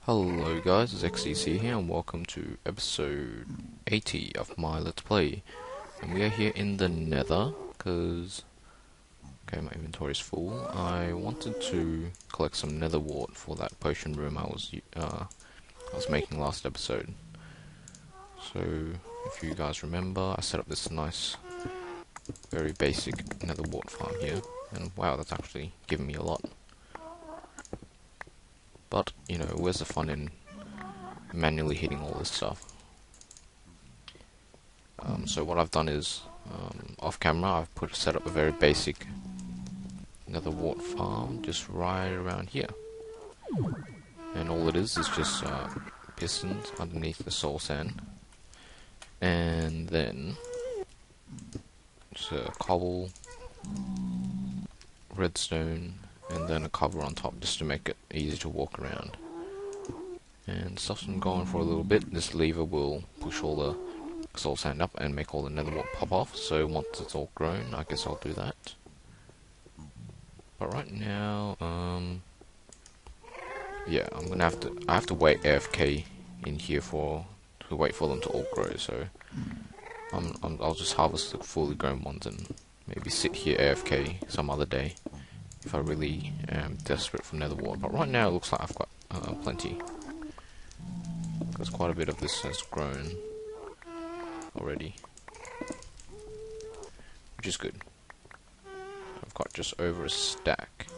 Hello guys, it's XCC here and welcome to episode 80 of my Let's Play. And we are here in the Nether, because okay, my inventory is full. I wanted to collect some nether wart for that potion room I was making last episode. So, if you guys remember, I set up this nice, very basic nether wart farm here. And wow, that's actually given me a lot. But, you know, where's the fun in manually hitting all this stuff? So what I've done is, off camera, I've set up a very basic nether wart farm just right around here. And all it is just pistons underneath the soul sand. And then just a cobble, redstone, and then a cover on top just to make it easy to walk around. And stuff's been going for a little bit. This lever will push all the soul sand up and make all the nether wart pop off. So once it's all grown, I guess I'll do that. But right now, yeah, I have to wait AFK in here to wait for them to all grow. So I'll just harvest the fully grown ones and maybe sit here AFK some other day if I really am desperate for nether wart. But right now it looks like I've got plenty, because quite a bit of this has grown already, which is good. I've got just over a stack.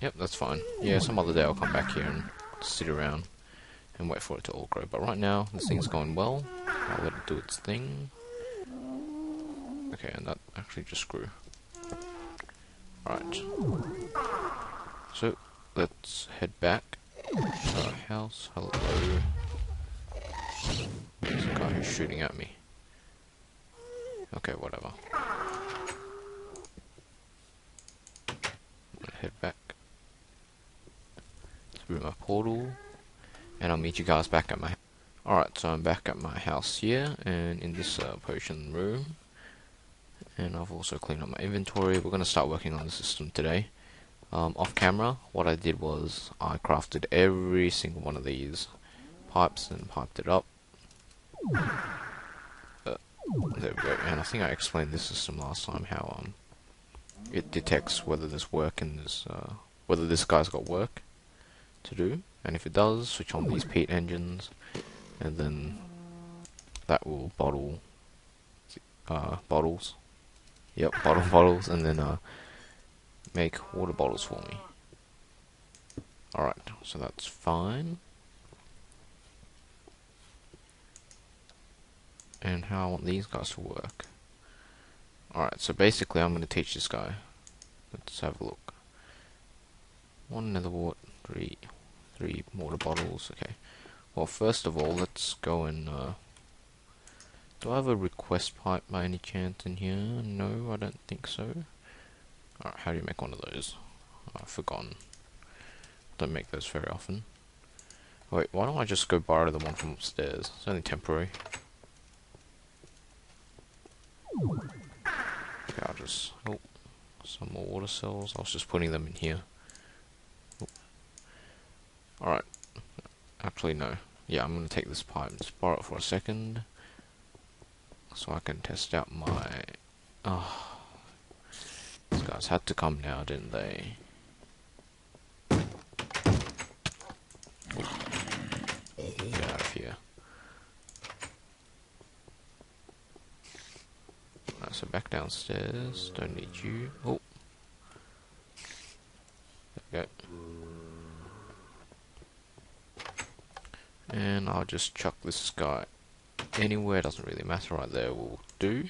Yep, that's fine. Yeah, some other day I'll come back here and sit around and wait for it to all grow. But right now, this thing's going well. I'll let it do its thing. Okay, and that actually just grew. Alright. So, let's head back to our house. Hello. There's a guy who's shooting at me. Okay, whatever. I'm gonna head back through my portal, and I'll meet you guys back at my house. Alright, so I'm back at my house here, and in this potion room. And I've also cleaned up my inventory. We're going to start working on the system today. Off camera, what I did was I crafted every single one of these pipes and piped it up. There we go. And I think I explained this system last time, how it detects whether there's work in this, whether this guy's got work to do. And if it does, switch on these peat engines, and then that will bottle bottles. Yep, bottles, and then make water bottles for me. Alright, so that's fine. And how I want these guys to work. Alright, so basically I'm going to teach this guy. Let's have a look. One nether wart, three water bottles, okay. Well, first of all, let's go and do I have a request pipe by any chance in here? No, I don't think so. Alright, how do you make one of those? I've forgotten. Don't make those very often. Wait, why don't I just go borrow the one from upstairs? It's only temporary. Okay, I'll just... oh, some more water cells. I was just putting them in here. Oh. Alright. Actually, no. Yeah, I'm going to take this pipe and just borrow it for a second, so I can test out my... oh, these guys had to come now, didn't they? Get out of here. Alright, so back downstairs. Don't need you. Oh. There we go. And I'll just chuck this guy anywhere, doesn't really matter, right there will do.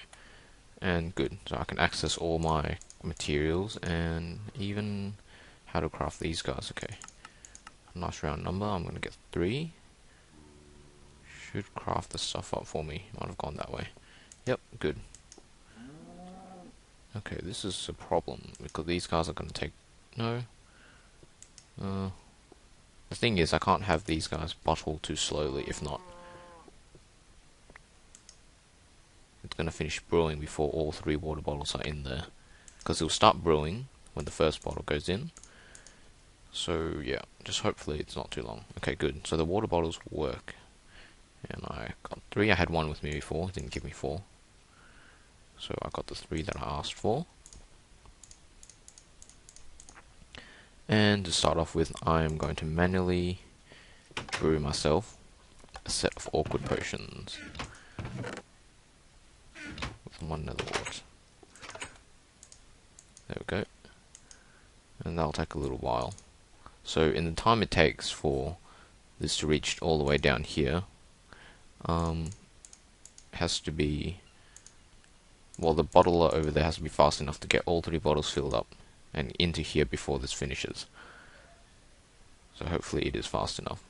And good, so I can access all my materials and even how to craft these guys. Okay, nice round number. I'm gonna get 3. Should craft the stuff up for me. Might have gone that way. Yep, good. Okay, this is a problem because these guys are gonna take... no. The thing is, I can't have these guys bottle too slowly, if not it's going to finish brewing before all 3 water bottles are in there. Because it'll start brewing when the first bottle goes in, So yeah, just hopefully it's not too long. Okay, good. So the water bottles work. And I got 3. I had 1 with me before, it didn't give me 4. So I got the 3 that I asked for. And to start off with, I'm going to manually brew myself a set of awkward potions with 1 nether wart. There we go. And that'll take a little while. So in the time it takes for this to reach all the way down here, has to be, well, the bottler over there has to be fast enough to get all 3 bottles filled up and into here before this finishes. So hopefully it is fast enough.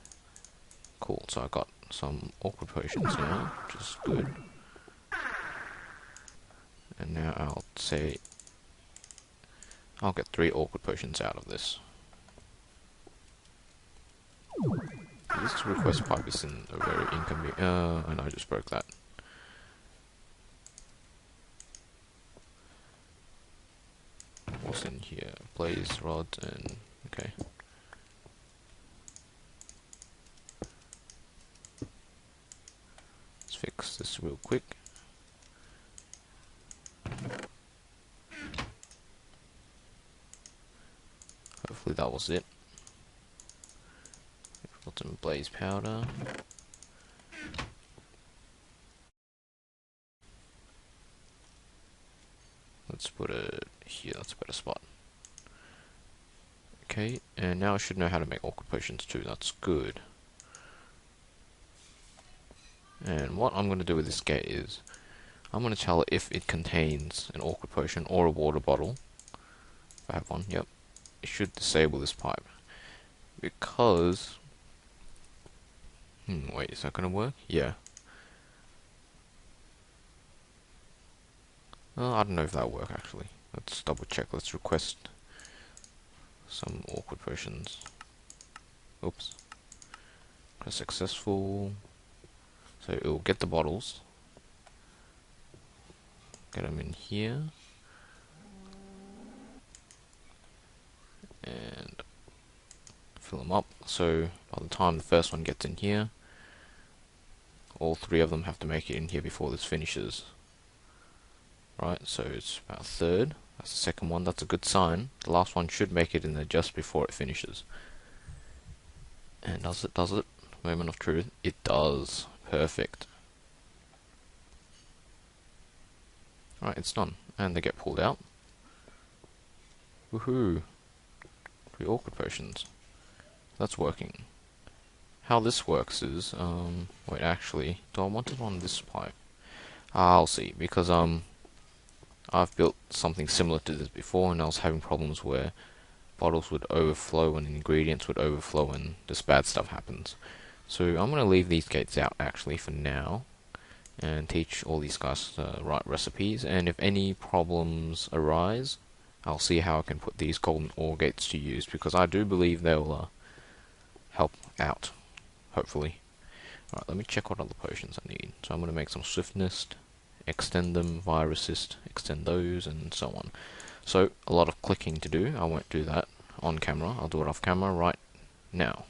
Cool, so I got some awkward potions now, which is good. And now I'll say I'll get 3 awkward potions out of this. This request pipe is in a very inconvenient. And I just broke that. What's in here? Blaze rod and okay. Let's fix this real quick. Hopefully that was it. Got some blaze powder. Let's put it here, that's a better spot. Okay, and now I should know how to make awkward potions too, that's good. And what I'm going to do with this gate is, I'm going to tell it if it contains an awkward potion or a water bottle. If I have one, yep. It should disable this pipe. Because... wait, is that going to work? Yeah. I don't know if that'll work actually. Let's double check. Let's request some awkward potions. Oops. Press successful. So it'll get the bottles. Get them in here. And fill them up. So by the time the first one gets in here, all 3 of them have to make it in here before this finishes. Right, so it's about a third. That's the second one. That's a good sign. The last one should make it in there just before it finishes. And does it? Does it? Moment of truth. It does. Perfect. Alright, it's done. And they get pulled out. Woohoo! 3 awkward potions. That's working. How this works is, wait, actually, do I want it on this pipe? I'll see, because, I've built something similar to this before, and I was having problems where bottles would overflow and ingredients would overflow and this bad stuff happens. So I'm going to leave these gates out actually for now and teach all these guys the right recipes, and if any problems arise, I'll see how I can put these golden ore gates to use, because I do believe they'll help out, hopefully. Alright, let me check what other potions I need. So I'm going to make some swiftness, extend them via resist, extend those, and so on. So a lot of clicking to do. I won't do that on camera. I'll do it off camera right now.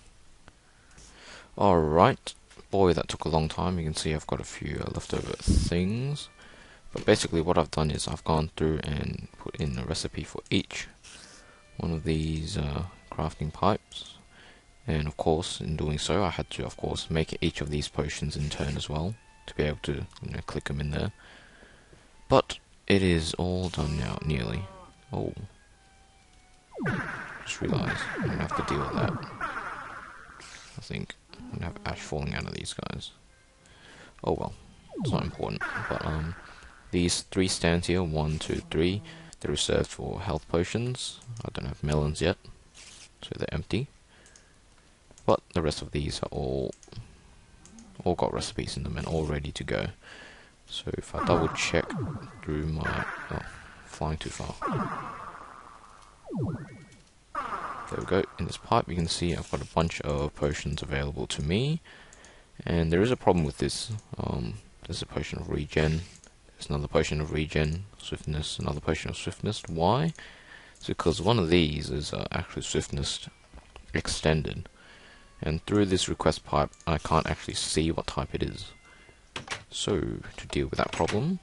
Alright, boy, that took a long time. You can see I've got a few leftover things. But basically what I've done is I've gone through and put in a recipe for each one of these crafting pipes. And of course, in doing so, I had to, of course, make each of these potions in turn as well, to be able to, click them in there. But it is all done now, nearly. Oh. Just realised I'm going to have to deal with that. I think I'm going to have ash falling out of these guys. Oh well, it's not important. But these 3 stands here, 1, 2, 3, they're reserved for health potions. I don't have melons yet, so they're empty. But the rest of these are all got recipes in them and all ready to go. So if I double check through my... oh, flying too far. There we go. In this pipe you can see I've got a bunch of potions available to me. And there is a problem with this. There's a potion of regen. There's another potion of regen, swiftness, another potion of swiftness. Why? It's because one of these is actually swiftness extended. And through this request pipe, I can't actually see what type it is. So, to deal with that problem,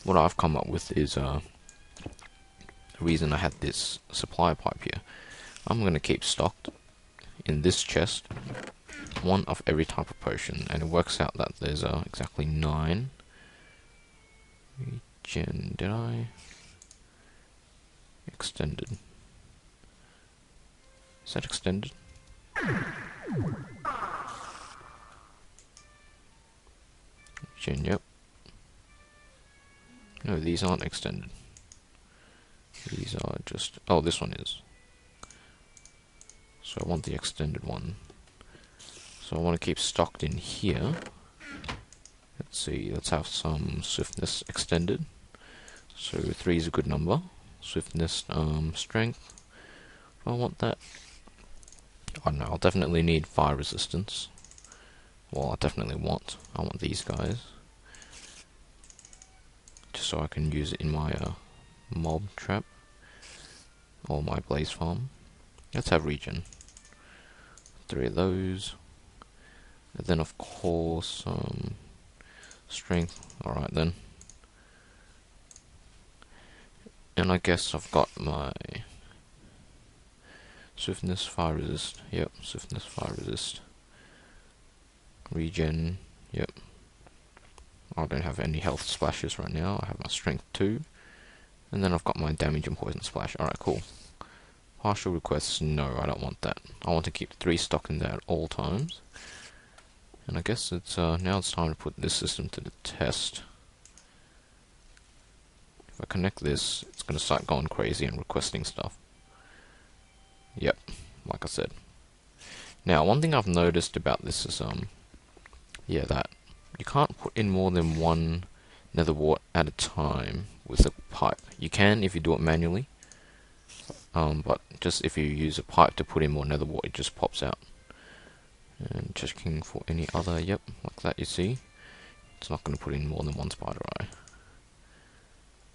what I've come up with is the reason I had this supply pipe here. I'm going to keep stocked in this chest one of every type of potion, and it works out that there's exactly 9. Regen, did I? Extended. Is that extended? Regen, yep. No, these aren't extended. These are just... oh, this one is. So I want the extended one. So I want to keep stocked in here. Let's see, let's have some swiftness extended. So 3 is a good number. Swiftness, strength. I want that. I don't know, I'll definitely need fire resistance. Well, I want these guys. Just so I can use it in my mob trap. Or my blaze farm. Let's have regen. 3 of those. And then of course, strength. Alright then. And I guess I've got my swiftness, fire resist. Yep, swiftness, fire resist. Regen. Yep. I don't have any health splashes right now. I have my strength 2. And then I've got my damage and poison splash. Alright, cool. Partial requests, no, I don't want that. I want to keep 3 stock in there at all times. And I guess it's now it's time to put this system to the test. If I connect this, it's going to start going crazy and requesting stuff. Yep, like I said. Now, one thing I've noticed about this is, yeah, that you can't put in more than 1 nether wart at a time with a pipe. You can if you do it manually, but just if you use a pipe to put in more nether wart, it just pops out. And checking for any other, yep, like that, you see. It's not going to put in more than 1 spider eye.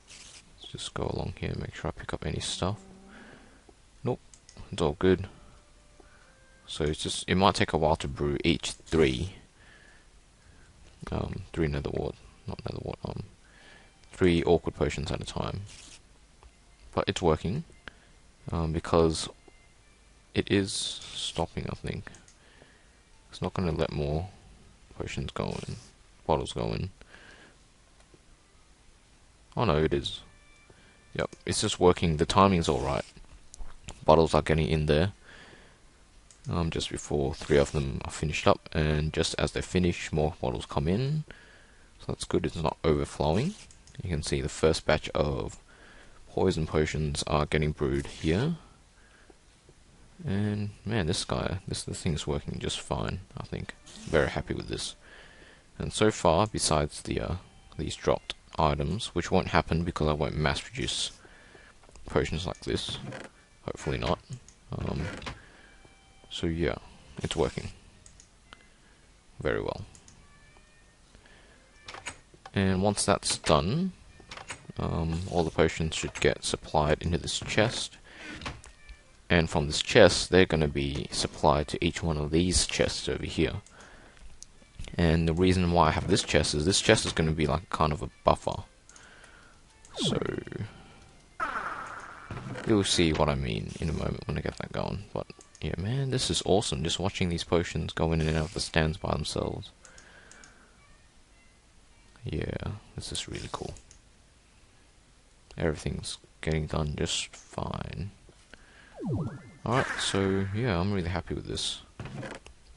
Let's just go along here and make sure I pick up any stuff. Nope, it's all good. So it's just, it might take a while to brew each 3 nether wart, not nether wart, 3 awkward potions at a time. But it's working, because it is stopping, I think. It's not going to let more potions go in, bottles go in. Oh no, it is. Yep, it's just working, the timing's alright. Bottles are getting in there. Just before 3 of them are finished up, and just as they finish, more bottles come in. So that's good, it's not overflowing. You can see the first batch of poison potions are getting brewed here. And man, this thing is working just fine, I think. Very happy with this. And so far, besides the these dropped items, which won't happen because I won't mass produce potions like this. Hopefully not. So yeah, it's working very well. And once that's done, all the potions should get supplied into this chest. And from this chest, they're going to be supplied to each one of these chests over here. And the reason why I have this chest is going to be like kind of a buffer. So you'll see what I mean in a moment when I get that going. But yeah, man, this is awesome. Just watching these potions go in and out of the stands by themselves. Yeah, this is really cool. Everything's getting done just fine. Alright, so yeah, I'm really happy with this.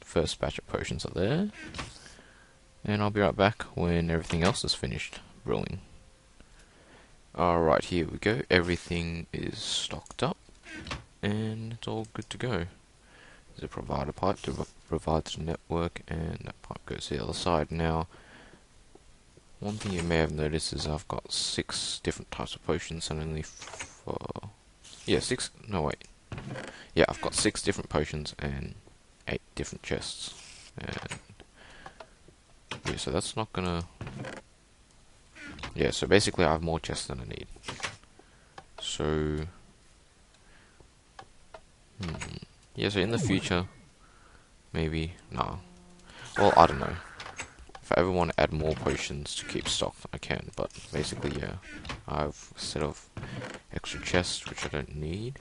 First batch of potions are there. And I'll be right back when everything else is finished brewing. Alright, here we go. Everything is stocked up. And it's all good to go. There's a provider pipe to provide to the network, and that pipe goes to the other side. Now, one thing you may have noticed is I've got 6 different types of potions and only 4... yeah, 6... no wait. Yeah, I've got 6 different potions and 8 different chests. And yeah, so that's not gonna... yeah, so basically I have more chests than I need. So... yeah, so in the future, maybe, nah. Well, I don't know. If I ever want to add more potions to keep stock, I can, but basically, yeah. I have a set of extra chests, which I don't need.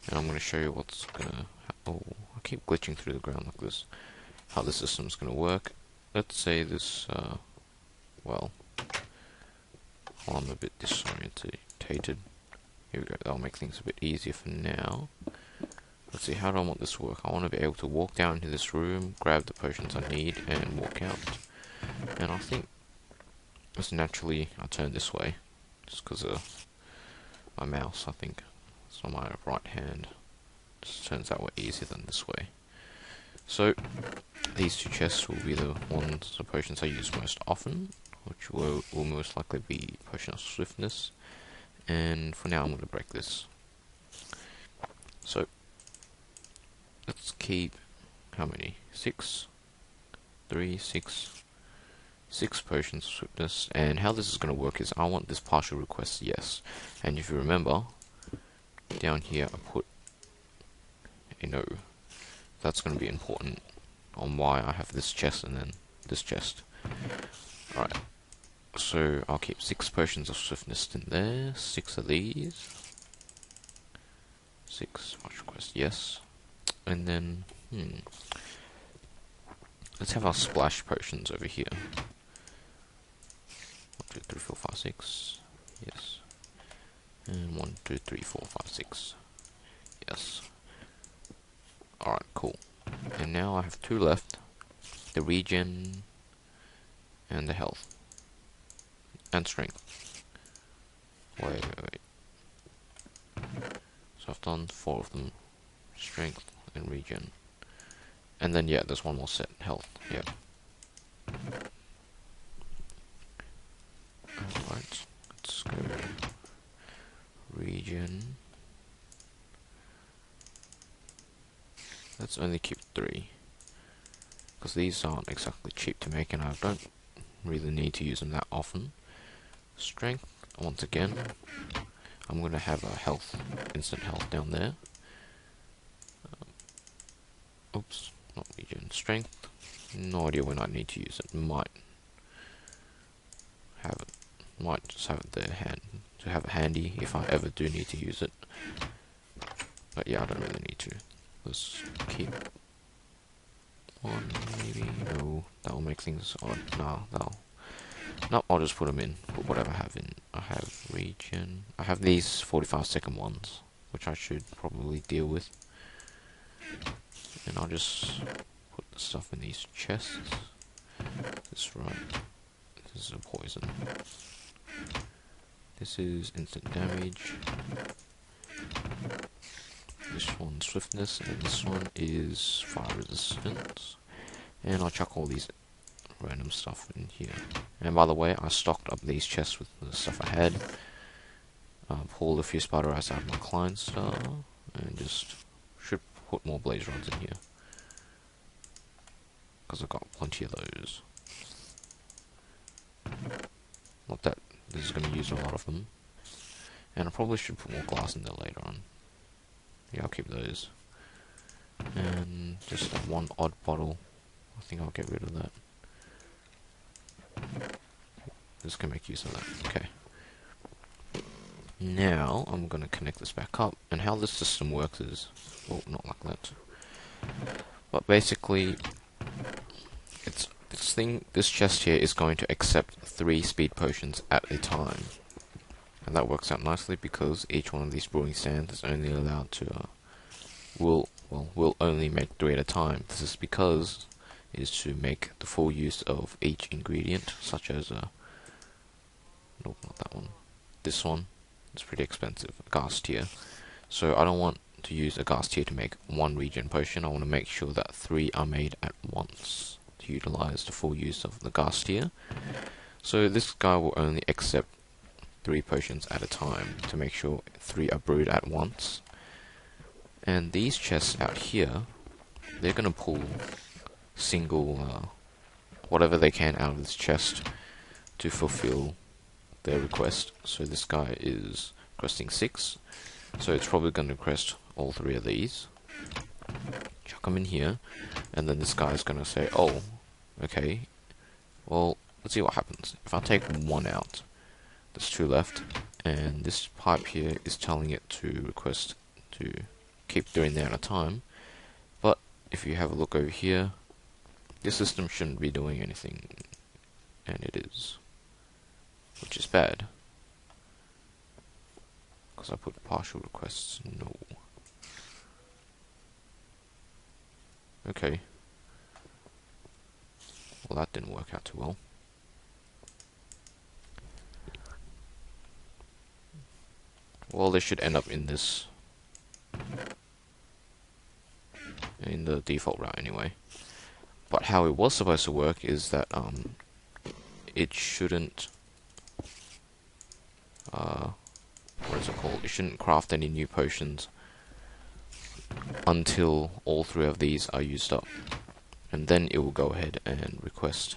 And I'm going to show you what's going to... Oh, I keep glitching through the ground like this. How the system's going to work. Let's say this, well... I'm a bit disorientated. Here we go, that'll make things a bit easier for now. Let's see, how do I want this to work? I want to be able to walk down into this room, grab the potions I need, and walk out. And I think, just naturally, I turn this way. Just because of my mouse, I think. It's on my right hand. Just turns out way easier than this way. So, these two chests will be the ones, the potions I use most often, which will most likely be Potion of Swiftness. And for now I'm going to break this. So, let's keep, how many? 6? 3, 6. 6 Potions of Swiftness. And how this is going to work is I want this partial request yes. And if you remember, down here I put a no. That's going to be important on why I have this chest and then this chest. Alright. So I'll keep 6 Potions of Swiftness in there, 6 of these, 6 partial request yes, and then, let's have our splash potions over here. 1, 2, 3, 4, 5, 6, yes, and 1, 2, 3, 4, 5, 6, yes. Alright, cool. And now I have 2 left, the regen and the health. And strength. Wait. So I've done 4 of them. Strength and regen. And then, yeah, there's one more set. Health. Yeah. Alright. Let's go. Regen. Let's only keep 3. Because these aren't exactly cheap to make and I don't really need to use them that often. Strength, once again, I'm going to have a health, instant health down there. Oops, not regen. Strength, no idea when I need to use it. Might just have it there to have it handy if I ever do need to use it. But yeah, I don't really need to. Let's keep 1, maybe. No, that'll make things odd. No, I'll just put them in. Put whatever I have in. I have regen. I have these 45-second ones, which I should probably deal with. And I'll just put the stuff in these chests. That's right. This is a poison. This is instant damage. This one's swiftness, and this one is fire resistance. And I'll chuck all these random stuff in here. And by the way, I stocked up these chests with the stuff I had. Pulled a few spider eyes out of my Klein star, and just should put more blaze rods in here. Because I've got plenty of those. Not that this is going to use a lot of them. And I probably should put more glass in there later on. Yeah, I'll keep those. And just that one odd bottle. I think I'll get rid of that. Just gonna make use of that. Okay. Now I'm gonna connect this back up, and how this system works is, well, not like that. But basically, this chest here is going to accept 3 speed potions at a time, and that works out nicely because each one of these brewing stands is only allowed to will only make 3 at a time. This is because it is to make the full use of each ingredient, such as nope, not that one. This one. It's pretty expensive, a gas tier. So I don't want to use a gas tier to make 1 regen potion. I want to make sure that 3 are made at once to utilize the full use of the gas tier. So this guy will only accept 3 potions at a time to make sure 3 are brewed at once. And these chests out here, they're going to pull single whatever they can out of this chest to fulfill their request. So this guy is requesting 6, so it's probably going to request all 3 of these. come in here, and then this guy's gonna say, oh, okay, well, let's see what happens. If I take one out, there's two left, and this pipe here is telling it to request to keep doing that at a time. But if you have a look over here, this system shouldn't be doing anything, and it is, which is bad, because I put partial requests. No. Okay. Well, that didn't work out too well. Well, they should end up in this, in the default route anyway. But how it was supposed to work is that it shouldn't what is it called? It shouldn't craft any new potions until all three of these are used up, and then it will go ahead and request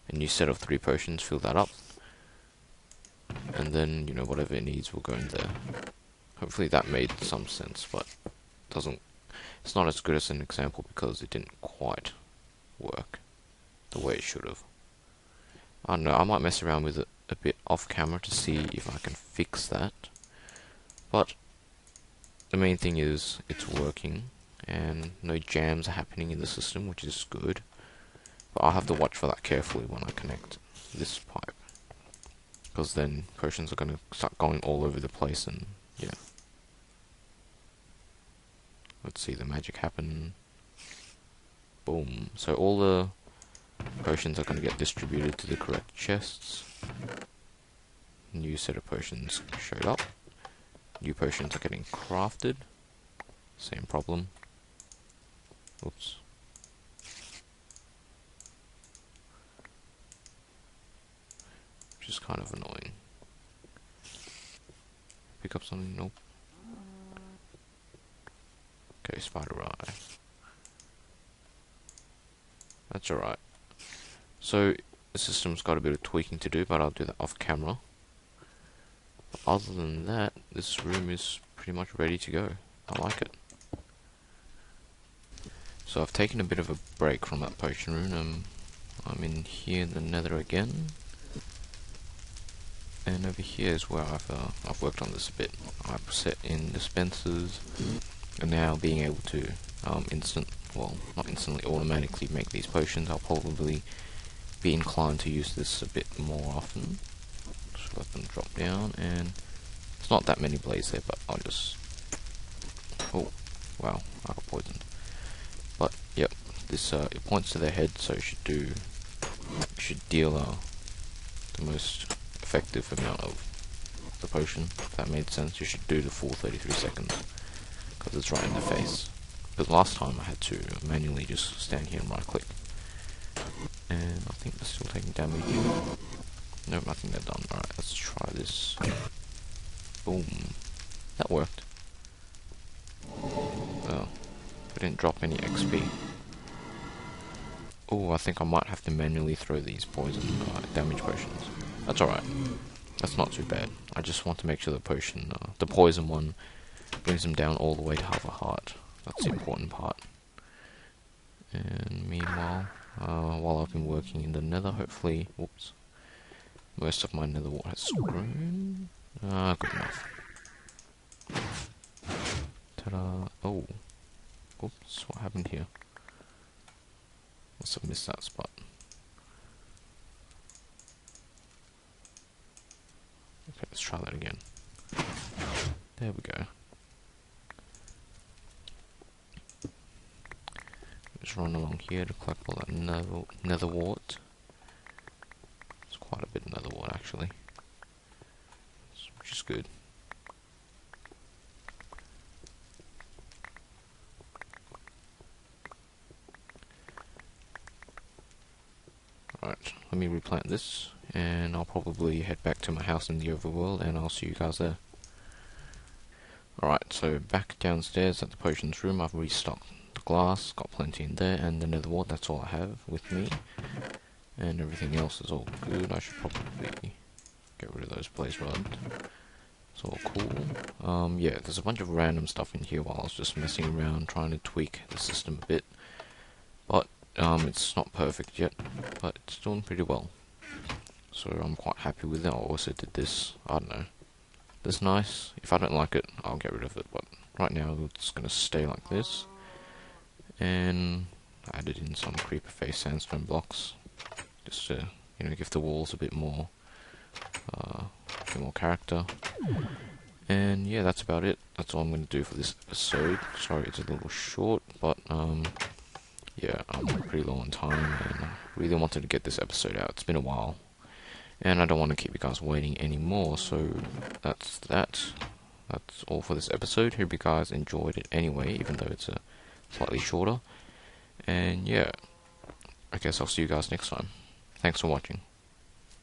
a new set of 3 potions, fill that up, and then, you know, whatever it needs will go in there. Hopefully that made some sense, but it's not as good as an example because it didn't quite work the way it should have. I don't know, I might mess around with it a bit off camera to see if I can fix that, but the main thing is it's working and no jams are happening in the system, which is good. But I'll have to watch for that carefully when I connect this pipe, because then potions are going to start going all over the place, and yeah. Let's see the magic happen. Boom. So all the potions are going to get distributed to the correct chests. New set of potions showed up. New potions are getting crafted. Same problem. Oops. Which is kind of annoying. Pick up something? Nope. Okay, spider eye. That's alright. So, the system's got a bit of tweaking to do, but I'll do that off camera. But other than that, this room is pretty much ready to go. I like it. So I've taken a bit of a break from that potion room. I'm in here in the nether again. And over here is where I've worked on this a bit. I've set in dispensers, and now being able to not instantly, automatically make these potions. I'll probably be inclined to use this a bit more often. Just let them drop down, and it's not that many blades there, but I'll just... Oh, wow, I got poisoned. But, yep, this it points to their head, so it should deal the most effective amount of the potion, if that made sense. You should do the full 33 seconds, because it's right in their face. Because last time I had to manually just stand here and right click. And I think they're still taking damage. Nope, I think they're done. Alright, let's try this. Boom. That worked. Oh, we didn't drop any XP. Oh, I think I might have to manually throw these poison damage potions. That's alright. That's not too bad. I just want to make sure the potion, the poison one, brings them down all the way to half a heart. That's the important part. And meanwhile, while I've been working in the nether, hopefully, whoops, most of my nether wart has grown. Good enough. Ta-da! Oh, oops, what happened here? Must have missed that spot. Okay, let's try that again. There we go. Just run along here to collect all that nether wart. It's quite a bit of nether wart actually, which is good. Alright, let me replant this, and I'll probably head back to my house in the overworld, and I'll see you guys there. Alright, so back downstairs at the potions room, I've restocked the glass, got plenty in there, and the nether wart, that's all I have with me. And everything else is all good. I should probably get rid of those blaze rods. It's all cool. Yeah, there's a bunch of random stuff in here while I was just messing around trying to tweak the system a bit. But it's not perfect yet, but it's doing pretty well. So I'm quite happy with it. I also did this, I don't know, this nice. If I don't like it, I'll get rid of it, but right now it's going to stay like this. And I added in some creeper face sandstone blocks, just to, you know, give the walls a bit more character. And yeah, that's about it. That's all I'm going to do for this episode. Sorry it's a little short, but yeah, I'm pretty low on time, and I really wanted to get this episode out. It's been a while, and I don't want to keep you guys waiting anymore, so that's that. That's all for this episode. Hope you guys enjoyed it anyway, even though it's a slightly shorter. And yeah, I guess I'll see you guys next time. Thanks for watching.